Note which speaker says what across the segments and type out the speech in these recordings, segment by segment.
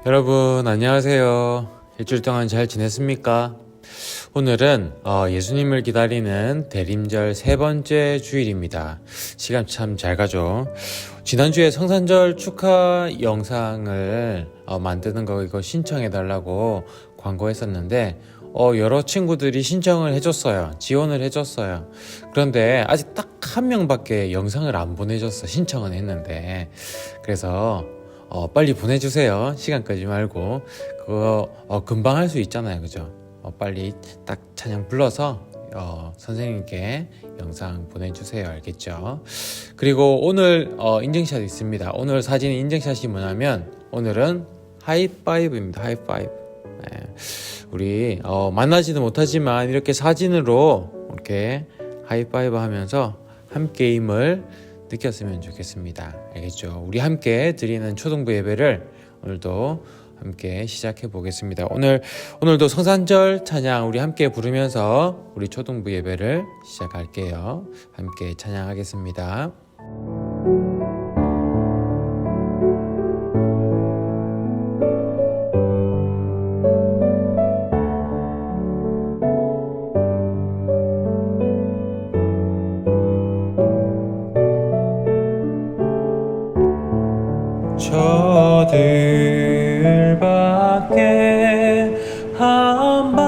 Speaker 1: 여러분 안녕하세요. 일주일 동안 잘 지냈습니까? 오늘은 예수님을 기다리는 대림절 세 번째 주일입니다. 시간 참 잘 가죠. 지난주에 성탄절 축하 영상을 만드는 거 이거 신청해 달라고 광고했었는데 여러 친구들이 신청을 해줬어요. 지원을 해줬어요. 그런데 아직 딱 한 명밖에 영상을 안 보내줬어. 신청은 했는데. 그래서 빨리 보내주세요. 시간 끄지 말고. 그거 금방 할 수 있잖아요. 그죠? 빨리 딱 찬양 불러서 선생님께 영상 보내주세요. 알겠죠? 그리고 오늘 인증샷 있습니다. 오늘 사진 인증샷이 뭐냐면 오늘은 하이파이브입니다. 하이파이브. 네. 우리 만나지도 못하지만 이렇게 사진으로 이렇게 하이파이브 하면서 함께임을 느꼈으면 좋겠습니다. 알겠죠? 우리 함께 드리는 초등부 예배를 오늘도 함께 시작해 보겠습니다. 오늘도 성탄절 찬양 우리 함께 부르면서 우리 초등부 예배를 시작할게요. 함께 찬양하겠습니다. 저들밖에 한밤중에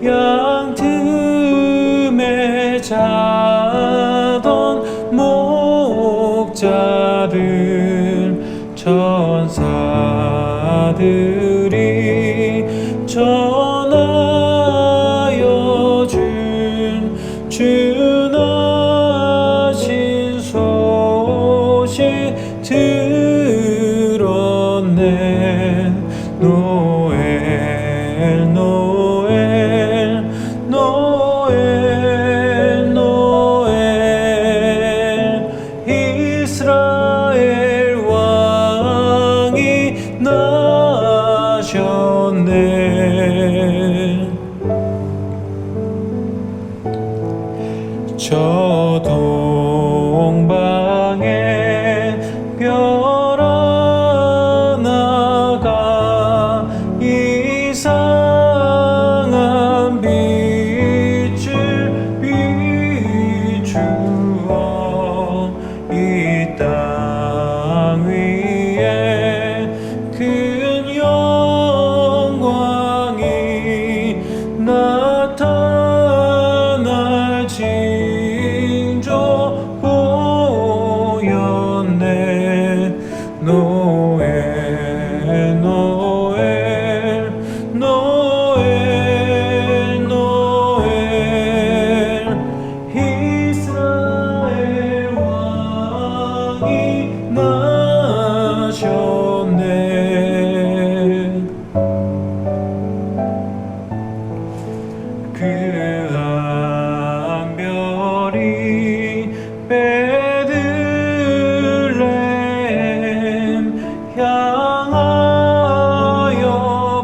Speaker 1: 양 틈에 자던 목자들 천사들이 전하여 준 준하신 소식 들었네. 노엘 노엘 노엘 노엘 이스라엘 왕이 나셨네. 저 동방에 별 하나가 이상한 빛을 비추어 이 땅 위에 큰 영광이 나타날 징조 보였네. 노엘 노엘 노엘 노엘 이스라엘 왕이 나셨네. 그 한 별이 베들레헴 향하여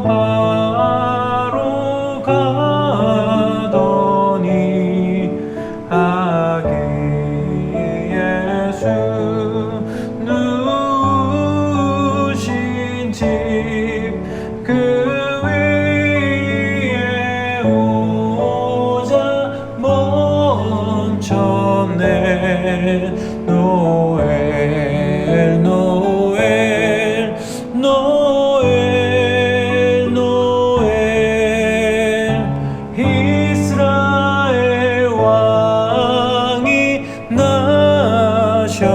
Speaker 1: 바로 가더니 아기 예수 누우신 집 그 위에 오자 멈췄네. 노엘 노엘 노엘 노엘 이스라엘 왕이 나셨네.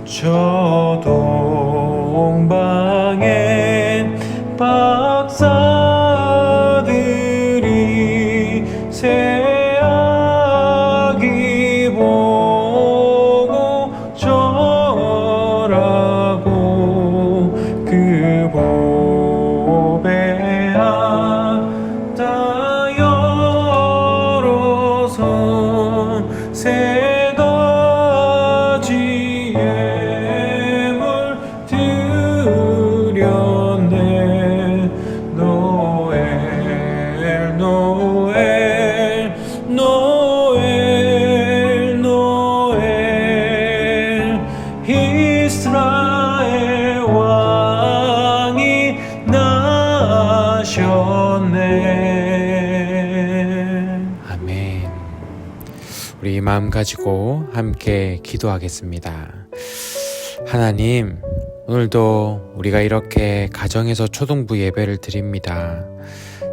Speaker 1: 저 동방에 박사들이 새 아기 보고 절하고 그 보배 앞다 열어서 세 가지 예물 드렸네. 노엘 노엘 노엘 우리 이 마음 가지고 함께 기도하겠습니다. 하나님, 오늘도 우리가 이렇게 가정에서 초등부 예배를 드립니다.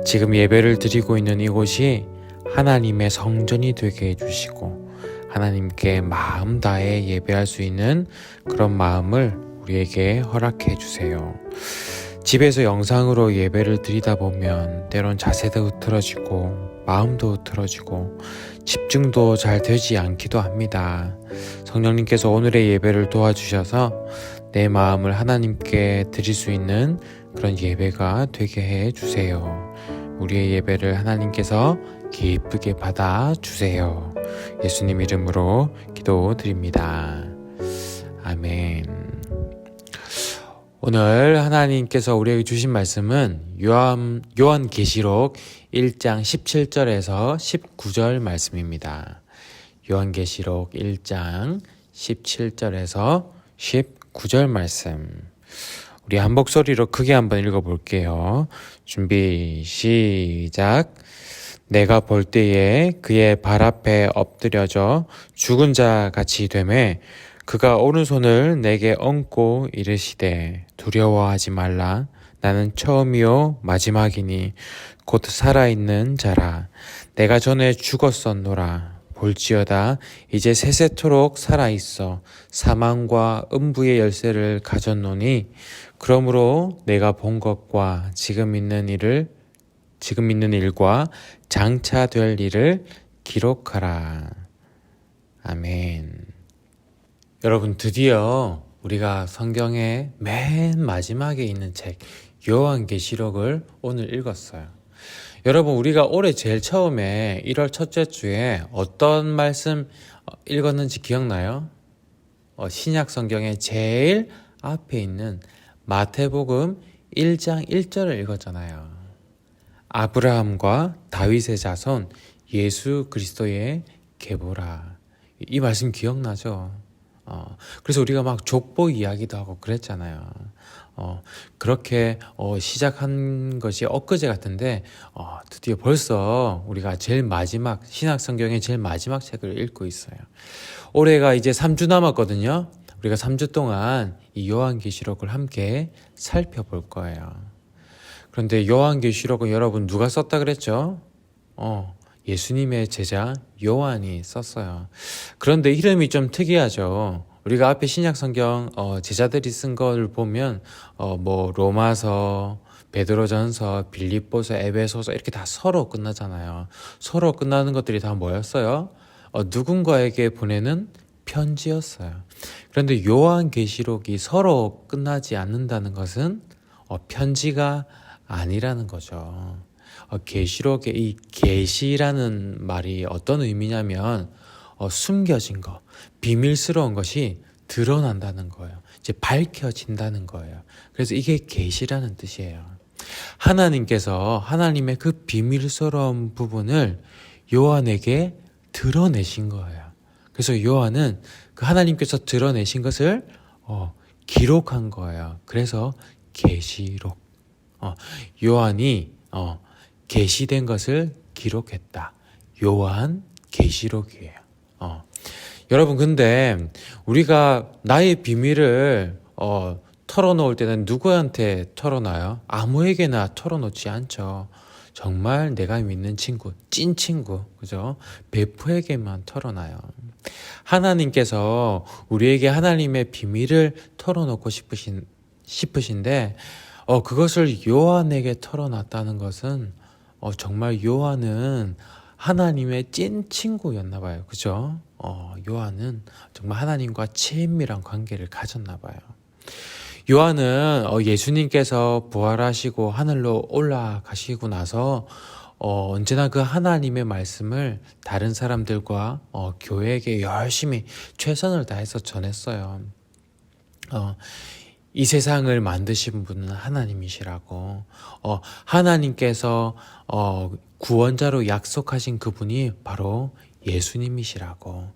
Speaker 1: 지금 예배를 드리고 있는 이곳이 하나님의 성전이 되게 해주시고 하나님께 마음 다해 예배할 수 있는 그런 마음을 우리에게 허락해 주세요. 집에서 영상으로 예배를 드리다 보면 때론 자세도 흐트러지고 마음도 흐트러지고 집중도 잘 되지 않기도 합니다. 성령님께서 오늘의 예배를 도와주셔서 내 마음을 하나님께 드릴 수 있는 그런 예배가 되게 해 주세요. 우리의 예배를 하나님께서 기쁘게 받아주세요. 예수님 이름으로 기도드립니다. 아멘. 오늘 하나님께서 우리에게 주신 말씀은 요한계시록 1장 17절에서 19절 말씀입니다. 요한계시록 1장 17절에서 19절 말씀. 우리 한 목소리로 크게 한번 읽어볼게요. 준비 시작. 내가 볼 때에 그의 발 앞에 엎드려져 죽은 자 같이 되매 그가 오른손을 내게 얹고 이르시되 두려워하지 말라. 나는 처음이요 마지막이니 곧 살아있는 자라. 내가 전에 죽었었노라. 볼지어다 이제 세세토록 살아있어 사망과 음부의 열쇠를 가졌노니 그러므로 내가 본 것과 지금 있는 일과 장차 될 일을 기록하라. 아멘. 여러분, 드디어 우리가 성경의 맨 마지막에 있는 책 요한계시록을 오늘 읽었어요. 여러분, 우리가 올해 제일 처음에 1월 첫째 주에 어떤 말씀 읽었는지 기억나요? 신약 성경의 제일 앞에 있는 마태복음 1장 1절을 읽었잖아요. 아브라함과 다윗의 자손 예수 그리스도의 계보라. 이 말씀 기억나죠? 그래서 우리가 막 족보 이야기도 하고 그랬잖아요. 그렇게 시작한 것이 엊그제 같은데 드디어 벌써 우리가 제일 마지막 신약 성경의 제일 마지막 책을 읽고 있어요. 올해가 이제 3주 남았거든요. 우리가 3주 동안 이 요한계시록을 함께 살펴볼 거예요. 그런데 요한계시록은 여러분 누가 썼다 그랬죠? 예수님의 제자 요한이 썼어요. 그런데 이름이 좀 특이하죠. 우리가 앞에 신약 성경 제자들이 쓴 걸 보면 뭐 로마서, 베드로전서, 빌립보서, 에베소서 이렇게 다 서로 끝나잖아요. 서로 끝나는 것들이 다 뭐였어요? 누군가에게 보내는 편지였어요. 그런데 요한계시록이 서로 끝나지 않는다는 것은 편지가 아니라는 거죠. 계시록의 이 계시라는 말이 어떤 의미냐면 숨겨진 것, 비밀스러운 것이 드러난다는 거예요. 이제 밝혀진다는 거예요. 그래서 이게 계시라는 뜻이에요. 하나님께서 하나님의 그 비밀스러운 부분을 요한에게 드러내신 거예요. 그래서 요한은 그 하나님께서 드러내신 것을 기록한 거예요. 그래서 계시록. 요한이 계시된 것을 기록했다. 요한 계시록이에요. 여러분, 근데 우리가 나의 비밀을 털어놓을 때는 누구한테 털어놔요? 아무에게나 털어놓지 않죠. 정말 내가 믿는 친구, 찐 친구, 그죠? 베프에게만 털어놔요. 하나님께서 우리에게 하나님의 비밀을 털어놓고 싶으신데 그것을 요한에게 털어놨다는 것은 정말 요한은 하나님의 찐 친구였나 봐요. 그죠? 요한은 정말 하나님과 친밀한 관계를 가졌나 봐요. 요한은 예수님께서 부활하시고 하늘로 올라가시고 나서 언제나 그 하나님의 말씀을 다른 사람들과 교회에게 열심히 최선을 다해서 전했어요. 이 세상을 만드신 분은 하나님이시라고, 하나님께서 구원자로 약속하신 그분이 바로 예수님이시라고,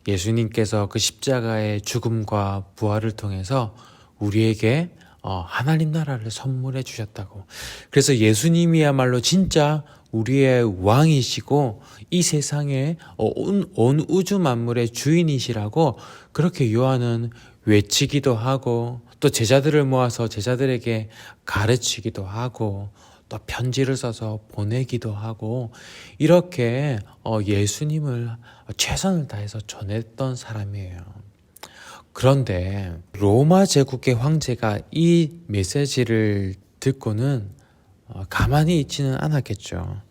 Speaker 1: 예수님께서 그 십자가의 죽음과 부활을 통해서 우리에게 하나님 나라를 선물해 주셨다고. 그래서 예수님이야말로 진짜 우리의 왕이시고 이 세상의 온 우주 만물의 주인이시라고 그렇게 요한은 외치기도 하고 또 제자들을 모아서 제자들에게 가르치기도 하고 또 편지를 써서 보내기도 하고 이렇게 예수님을 최선을 다해서 전했던 사람이에요. 그런데 로마 제국의 황제가 이 메시지를 듣고는 가만히 있지는 않았겠죠.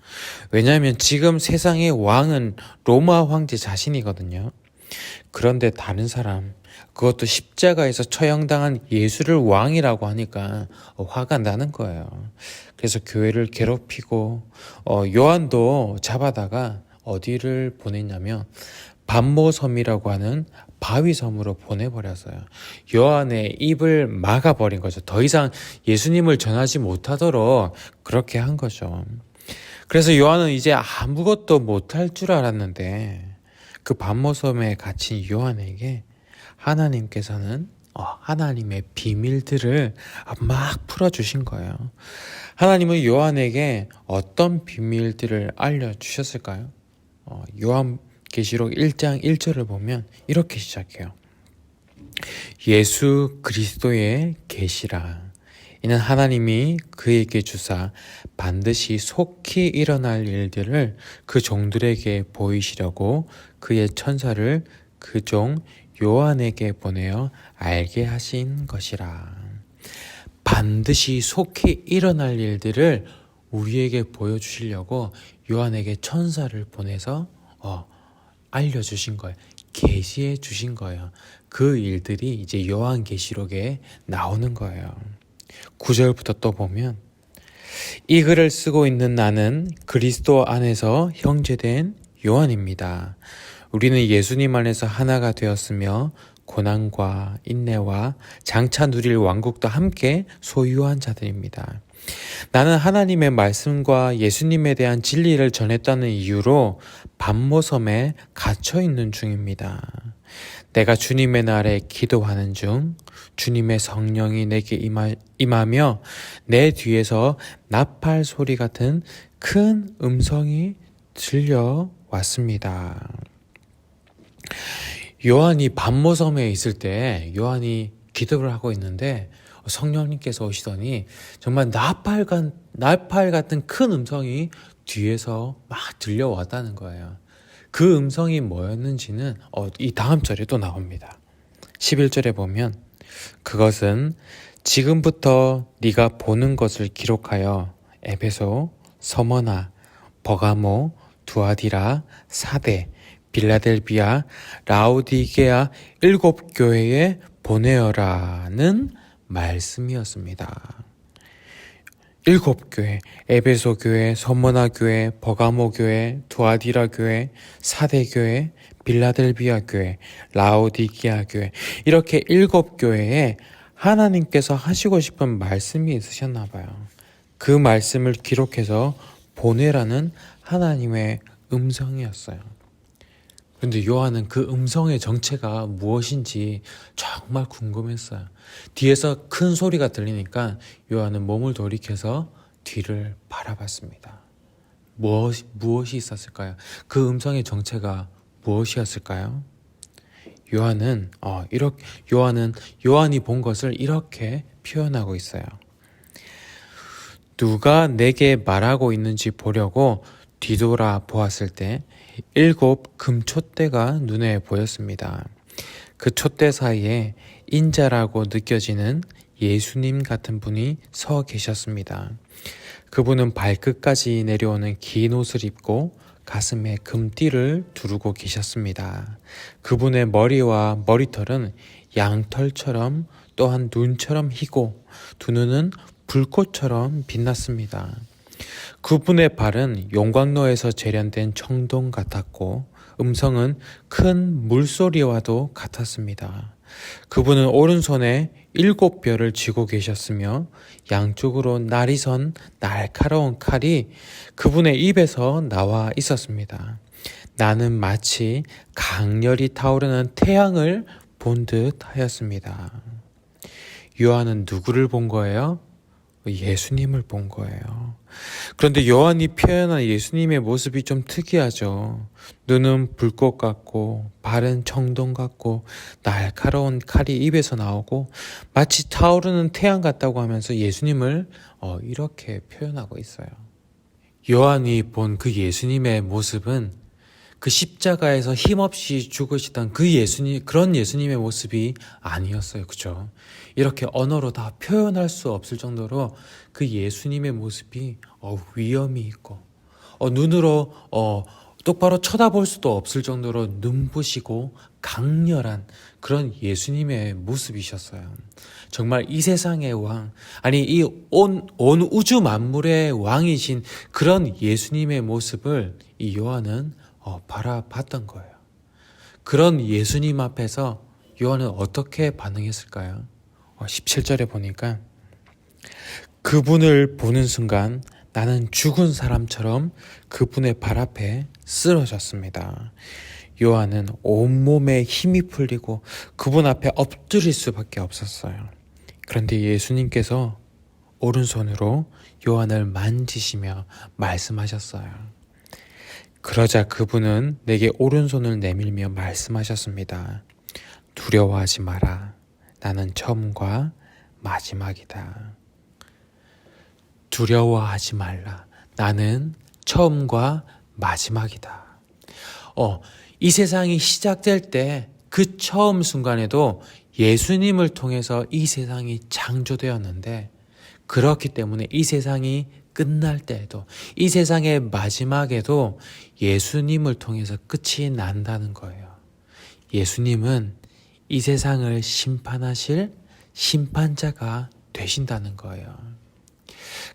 Speaker 1: 왜냐하면 지금 세상의 왕은 로마 황제 자신이거든요. 그런데 다른 사람, 그것도 십자가에서 처형당한 예수를 왕이라고 하니까 화가 나는 거예요. 그래서 교회를 괴롭히고 요한도 잡아다가 어디를 보냈냐면 반모섬이라고 하는 바위섬으로 보내버렸어요. 요한의 입을 막아버린 거죠. 더 이상 예수님을 전하지 못하도록 그렇게 한 거죠. 그래서 요한은 이제 아무것도 못할 줄 알았는데 그 반모섬에 갇힌 요한에게 하나님께서는 하나님의 비밀들을 막 풀어주신 거예요. 하나님은 요한에게 어떤 비밀들을 알려주셨을까요? 요한계시록 1장 1절을 보면 이렇게 시작해요. 예수 그리스도의 계시라. 이는 하나님이 그에게 주사 반드시 속히 일어날 일들을 그 종들에게 보이시려고 그의 천사를 그 종 요한에게 보내어 알게 하신 것이라. 반드시 속히 일어날 일들을 우리에게 보여주시려고 요한에게 천사를 보내서 알려주신 거예요. 계시해 주신 거예요. 그 일들이 이제 요한계시록에 나오는 거예요. 9절부터 또 보면 이 글을 쓰고 있는 나는 그리스도 안에서 형제된 요한입니다. 우리는 예수님 안에서 하나가 되었으며 고난과 인내와 장차 누릴 왕국도 함께 소유한 자들입니다. 나는 하나님의 말씀과 예수님에 대한 진리를 전했다는 이유로 반모섬에 갇혀 있는 중입니다. 내가 주님의 날에 기도하는 중 주님의 성령이 내게 임하며 내 뒤에서 나팔 소리 같은 큰 음성이 들려왔습니다. 요한이 반모섬에 있을 때 요한이 기도를 하고 있는데 성령님께서 오시더니 정말 나팔 같은 큰 음성이 뒤에서 막 들려왔다는 거예요. 그 음성이 뭐였는지는 이 다음 절에 또 나옵니다. 11절에 보면 그것은 지금부터 네가 보는 것을 기록하여 에베소, 서머나, 버가모, 두아디라, 사데, 빌라델비아, 라오디게아 7교회에 보내어라는 말씀이었습니다. 7교회, 에베소 교회, 서머나 교회, 버가모 교회, 두아디라 교회, 사데 교회, 빌라델비아 교회, 라오디게아 교회, 이렇게 7교회에 하나님께서 하시고 싶은 말씀이 있으셨나 봐요. 그 말씀을 기록해서 보내라는 하나님의 음성이었어요. 그런데 요한은 그 음성의 정체가 무엇인지 정말 궁금했어요. 뒤에서 큰 소리가 들리니까 요한은 몸을 돌이켜서 뒤를 바라봤습니다. 무엇이 있었을까요? 그 음성의 정체가 무엇이었을까요? 요한이 본 것을 이렇게 표현하고 있어요. 누가 내게 말하고 있는지 보려고 뒤돌아 보았을 때 7 금촛대가 눈에 보였습니다. 그 촛대 사이에 인자라고 느껴지는 예수님 같은 분이 서 계셨습니다. 그분은 발끝까지 내려오는 긴 옷을 입고 가슴에 금띠를 두르고 계셨습니다. 그분의 머리와 머리털은 양털처럼 또한 눈처럼 희고 두 눈은 불꽃처럼 빛났습니다. 그분의 발은 용광로에서 재련된 청동 같았고 음성은 큰 물소리와도 같았습니다. 그분은 오른손에 7벼를 쥐고 계셨으며 양쪽으로 날이 선 날카로운 칼이 그분의 입에서 나와 있었습니다. 나는 마치 강렬히 타오르는 태양을 본 듯 하였습니다. 요한은 누구를 본 거예요? 예수님을 본 거예요. 그런데 요한이 표현한 예수님의 모습이 좀 특이하죠. 눈은 불꽃 같고 발은 청동 같고 날카로운 칼이 입에서 나오고 마치 타오르는 태양 같다고 하면서 예수님을 이렇게 표현하고 있어요. 요한이 본 그 예수님의 모습은 그 십자가에서 힘없이 죽으시던 그런 예수님의 모습이 아니었어요. 그죠? 이렇게 언어로 다 표현할 수 없을 정도로 그 예수님의 모습이 위엄이 있고 눈으로 똑바로 쳐다볼 수도 없을 정도로 눈부시고 강렬한 그런 예수님의 모습이셨어요. 정말 이 세상의 왕, 아니 이 온 우주 만물의 왕이신 그런 예수님의 모습을 이 요한은 바라봤던 거예요. 그런 예수님 앞에서 요한은 어떻게 반응했을까요? 17절에 보니까 그분을 보는 순간 나는 죽은 사람처럼 그분의 발 앞에 쓰러졌습니다. 요한은 온몸에 힘이 풀리고 그분 앞에 엎드릴 수밖에 없었어요. 그런데 예수님께서 오른손으로 요한을 만지시며 말씀하셨어요. 그러자 그분은 내게 오른손을 내밀며 말씀하셨습니다. 두려워하지 마라. 나는 처음과 마지막이다. 두려워하지 말라. 나는 처음과 마지막이다. 이 세상이 시작될 때 그 처음 순간에도 예수님을 통해서 이 세상이 창조되었는데 그렇기 때문에 이 세상이 끝날 때에도 이 세상의 마지막에도 예수님을 통해서 끝이 난다는 거예요. 예수님은 이 세상을 심판하실 심판자가 되신다는 거예요.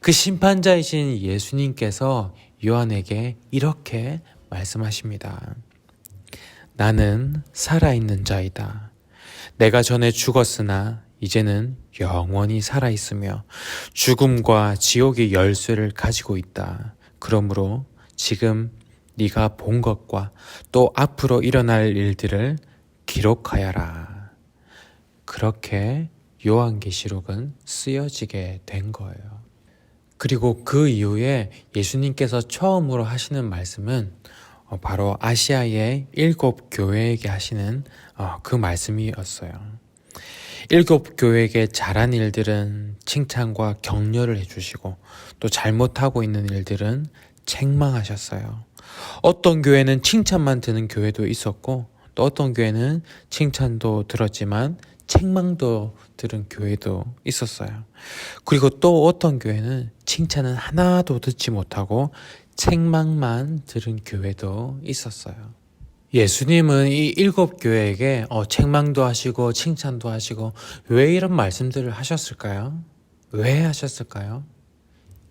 Speaker 1: 그 심판자이신 예수님께서 요한에게 이렇게 말씀하십니다. 나는 살아있는 자이다. 내가 전에 죽었으나 이제는 영원히 살아있으며 죽음과 지옥의 열쇠를 가지고 있다. 그러므로 지금 네가 본 것과 또 앞으로 일어날 일들을 기록하여라. 그렇게 요한계시록은 쓰여지게 된 거예요. 그리고 그 이후에 예수님께서 처음으로 하시는 말씀은 바로 아시아의 7 교회에게 하시는 그 말씀이었어요. 7 교회에게 잘한 일들은 칭찬과 격려를 해주시고 또 잘못하고 있는 일들은 책망하셨어요. 어떤 교회는 칭찬만 드는 교회도 있었고 또 어떤 교회는 칭찬도 들었지만 책망도 들은 교회도 있었어요. 그리고 또 어떤 교회는 칭찬은 하나도 듣지 못하고 책망만 들은 교회도 있었어요. 예수님은 이 7 교회에게 책망도 하시고 칭찬도 하시고 왜 이런 말씀들을 하셨을까요? 왜 하셨을까요?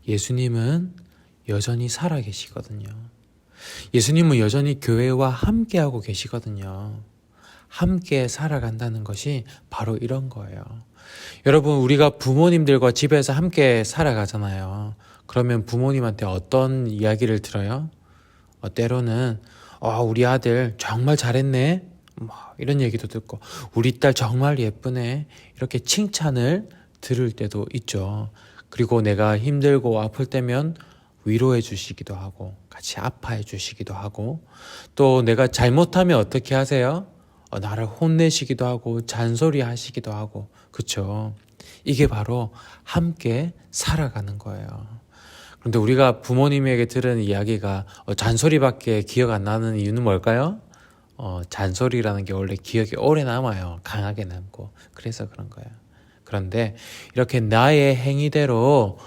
Speaker 1: 예수님은 여전히 살아계시거든요. 예수님은 여전히 교회와 함께하고 계시거든요. 함께 살아간다는 것이 바로 이런 거예요. 여러분, 우리가 부모님들과 집에서 함께 살아가잖아요. 그러면 부모님한테 어떤 이야기를 들어요? 때로는 우리 아들 정말 잘했네, 이런 얘기도 듣고 우리 딸 정말 예쁘네, 이렇게 칭찬을 들을 때도 있죠. 그리고 내가 힘들고 아플 때면 위로해 주시기도 하고 같이 아파해 주시기도 하고 또 내가 잘못하면 어떻게 하세요? 나를 혼내시기도 하고 잔소리 하시기도 하고, 그쵸? 이게 바로 함께 살아가는 거예요. 그런데 우리가 부모님에게 들은 이야기가 잔소리밖에 기억 안 나는 이유는 뭘까요? 잔소리라는 게 원래 기억이 오래 남아요. 강하게 남고. 그래서 그런 거예요. 그런데 이렇게 나의 행위대로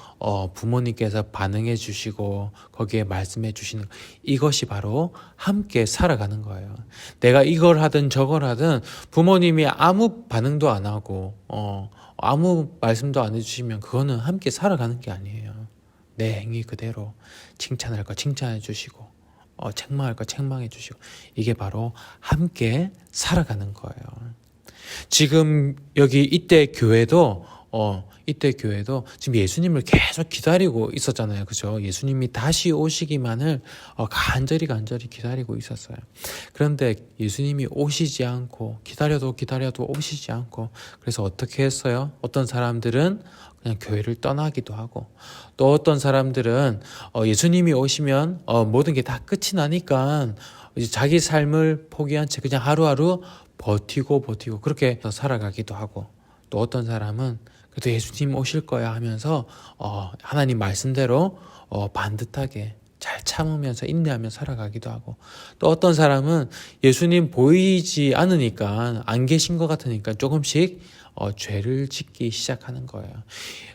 Speaker 1: 부모님께서 반응해 주시고 거기에 말씀해 주시는, 이것이 바로 함께 살아가는 거예요. 내가 이걸 하든 저걸 하든 부모님이 아무 반응도 안 하고 아무 말씀도 안 해주시면 그거는 함께 살아가는 게 아니에요. 내 행위 그대로 칭찬할 거 칭찬해 주시고 책망할 거 책망해 주시고, 이게 바로 함께 살아가는 거예요. 지금 여기 이때 교회도 이때 교회도 지금 예수님을 계속 기다리고 있었잖아요. 그죠? 예수님이 다시 오시기만을 간절히 기다리고 있었어요. 그런데 예수님이 오시지 않고 기다려도 오시지 않고, 그래서 어떻게 했어요? 어떤 사람들은 그냥 교회를 떠나기도 하고, 또 어떤 사람들은 예수님이 오시면 모든 게 다 끝이 나니까 이제 자기 삶을 포기한 채 그냥 하루하루 버티고 그렇게 살아가기도 하고, 또 어떤 사람은 그래도 예수님 오실 거야 하면서 하나님 말씀대로 반듯하게 잘 참으면서 인내하며 살아가기도 하고, 또 어떤 사람은 예수님 보이지 않으니까, 안 계신 것 같으니까 조금씩 죄를 짓기 시작하는 거예요.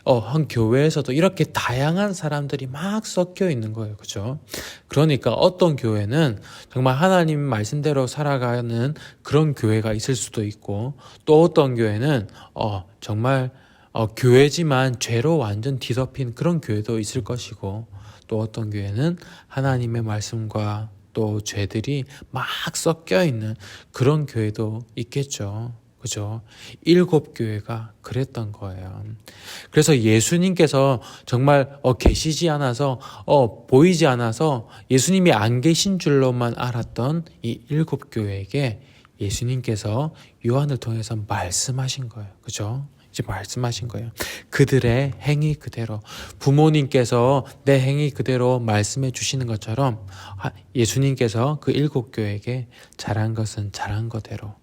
Speaker 1: 한 교회에서도 이렇게 다양한 사람들이 막 섞여 있는 거예요. 그죠? 그러니까 어떤 교회는 정말 하나님 말씀대로 살아가는 그런 교회가 있을 수도 있고, 또 어떤 교회는 정말 교회지만 죄로 완전 뒤덮인 그런 교회도 있을 것이고, 또 어떤 교회는 하나님의 말씀과 또 죄들이 막 섞여 있는 그런 교회도 있겠죠. 그죠? 7교회가 그랬던 거예요. 그래서 예수님께서 정말 계시지 않아서 보이지 않아서 예수님이 안 계신 줄로만 알았던 이 7교회에게 예수님께서 요한을 통해서 말씀하신 거예요. 그죠? 이제 말씀하신 거예요. 그들의 행위 그대로, 부모님께서 내 행위 그대로 말씀해 주시는 것처럼 예수님께서 그 7교회에게 잘한 것은 잘한 거대로,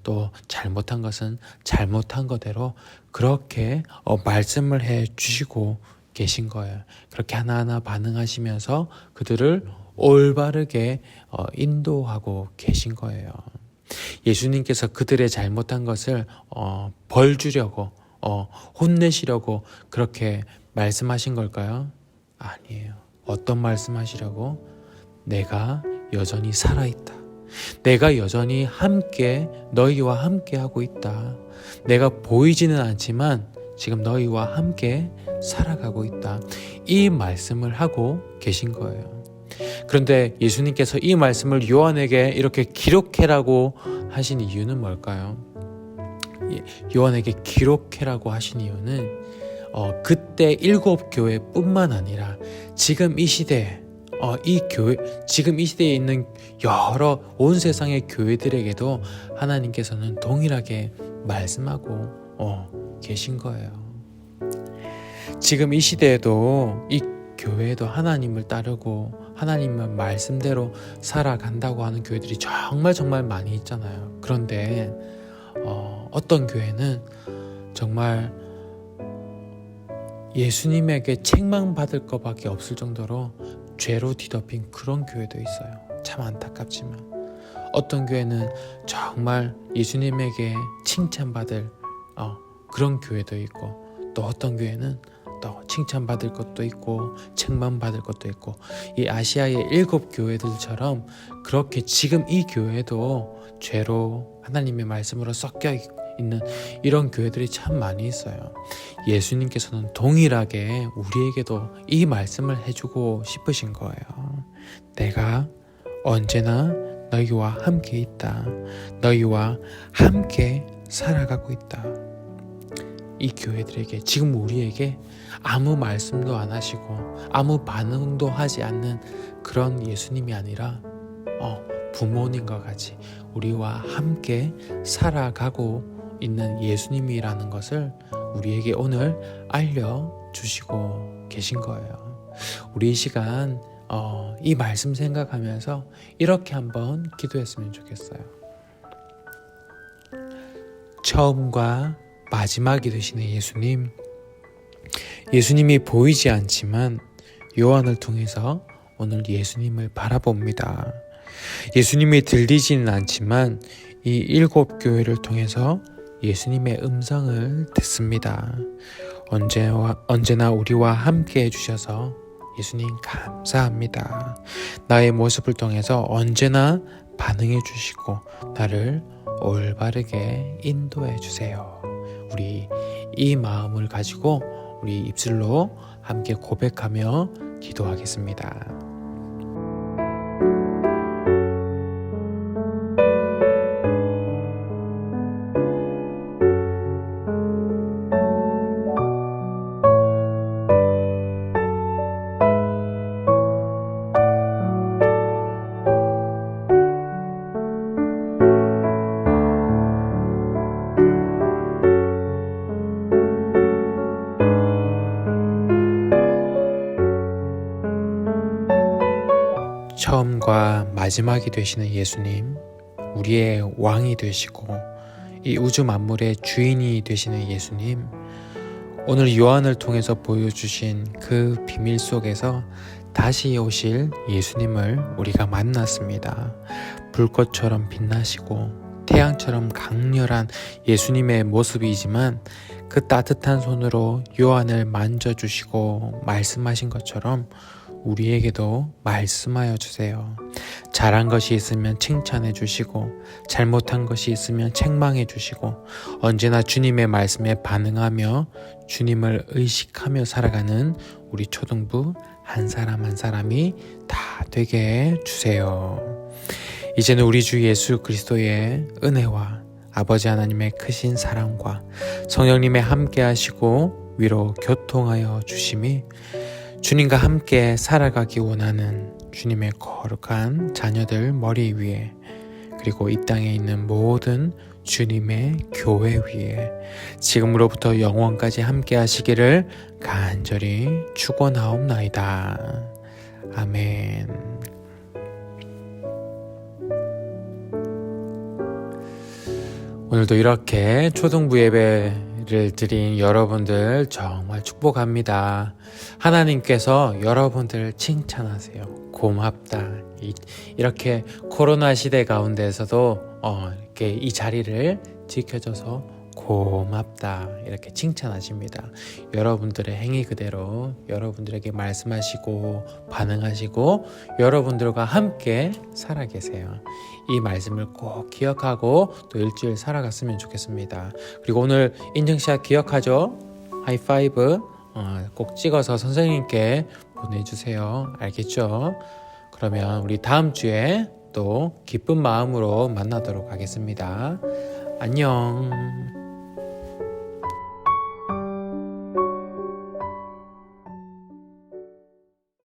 Speaker 1: 또 잘못한 것은 잘못한 거대로 그렇게 말씀을 해 주시고 계신 거예요. 그렇게 하나하나 반응하시면서 그들을 올바르게 인도하고 계신 거예요. 예수님께서 그들의 잘못한 것을 벌 주려고 혼내시려고 그렇게 말씀하신 걸까요? 아니에요. 어떤 말씀하시려고? 내가 여전히 살아있다. 내가 여전히 너희와 함께 하고 있다. 내가 보이지는 않지만 지금 너희와 함께 살아가고 있다. 이 말씀을 하고 계신 거예요. 그런데 예수님께서 이 말씀을 요한에게 이렇게 기록해라고 하신 이유는 뭘까요? 요한에게 기록해라고 하신 이유는 그때 7교회뿐만 아니라 지금 이 시대에 지금 이 시대에 있는 여러 온 세상의 교회들에게도 하나님께서는 동일하게 말씀하고 계신 거예요. 지금 이 시대에도 이 교회에도 하나님을 따르고 하나님의 말씀대로 살아간다고 하는 교회들이 정말 많이 있잖아요. 그런데 어떤 교회는 정말 예수님에게 책망받을 것밖에 없을 정도로 죄로 뒤덮인 그런 교회도 있어요. 참 안타깝지만 어떤 교회는 정말 예수님에게 칭찬받을 그런 교회도 있고, 또 어떤 교회는 또 칭찬받을 것도 있고 책망받을 것도 있고, 이 아시아의 7교회들처럼 그렇게 지금 이 교회도 죄로 하나님의 말씀으로 섞여 있는 이런 교회들이 참 많이 있어요. 예수님께서는 동일하게 우리에게도 이 말씀을 해주고 싶으신 거예요. 내가 언제나 너희와 함께 있다. 너희와 함께 살아가고 있다. 이 교회들에게, 지금 우리에게 아무 말씀도 안 하시고 아무 반응도 하지 않는 그런 예수님이 아니라 부모님과 같이 우리와 함께 살아가고 있는 예수님이라는 것을 우리에게 오늘 알려주시고 계신 거예요. 우리 이 시간 이 말씀 생각하면서 이렇게 한번 기도했으면 좋겠어요. 처음과 마지막이 되시는 예수님, 예수님이 보이지 않지만 요한을 통해서 오늘 예수님을 바라봅니다. 예수님이 들리지는 않지만 이 7교회를 통해서 예수님의 음성을 듣습니다. 언제나 우리와 함께 해주셔서 예수님 감사합니다. 나의 모습을 통해서 언제나 반응해 주시고 나를 올바르게 인도해 주세요. 우리 이 마음을 가지고 우리 입술로 함께 고백하며 기도하겠습니다. 처음과 마지막이 되시는 예수님, 우리의 왕이 되시고 이 우주 만물의 주인이 되시는 예수님, 오늘 요한을 통해서 보여주신 그 비밀 속에서 다시 오실 예수님을 우리가 만났습니다. 불꽃처럼 빛나시고 태양처럼 강렬한 예수님의 모습이지만 그 따뜻한 손으로 요한을 만져주시고 말씀하신 것처럼 우리에게도 말씀하여 주세요. 잘한 것이 있으면 칭찬해 주시고 잘못한 것이 있으면 책망해 주시고 언제나 주님의 말씀에 반응하며 주님을 의식하며 살아가는 우리 초등부 한 사람 한 사람이 다 되게 해 주세요. 이제는 우리 주 예수 그리스도의 은혜와 아버지 하나님의 크신 사랑과 성령님의 함께 하시고 위로 교통하여 주심이 주님과 함께 살아가기 원하는 주님의 거룩한 자녀들 머리 위에, 그리고 이 땅에 있는 모든 주님의 교회 위에 지금으로부터 영원까지 함께 하시기를 간절히 축원하옵나이다. 아멘. 오늘도 이렇게 초등부 예배를 드린 여러분들 정말 축복합니다. 하나님께서 여러분들을 칭찬하세요. 고맙다. 이렇게 코로나 시대 가운데에서도 이렇게 이 자리를 지켜줘서 고맙다. 이렇게 칭찬하십니다. 여러분들의 행위 그대로 여러분들에게 말씀하시고 반응하시고 여러분들과 함께 살아계세요. 이 말씀을 꼭 기억하고 또 일주일 살아갔으면 좋겠습니다. 그리고 오늘 인증샷 기억하죠? 하이파이브 꼭 찍어서 선생님께 보내주세요. 알겠죠? 그러면 우리 다음 주에 또 기쁜 마음으로 만나도록 하겠습니다. 안녕.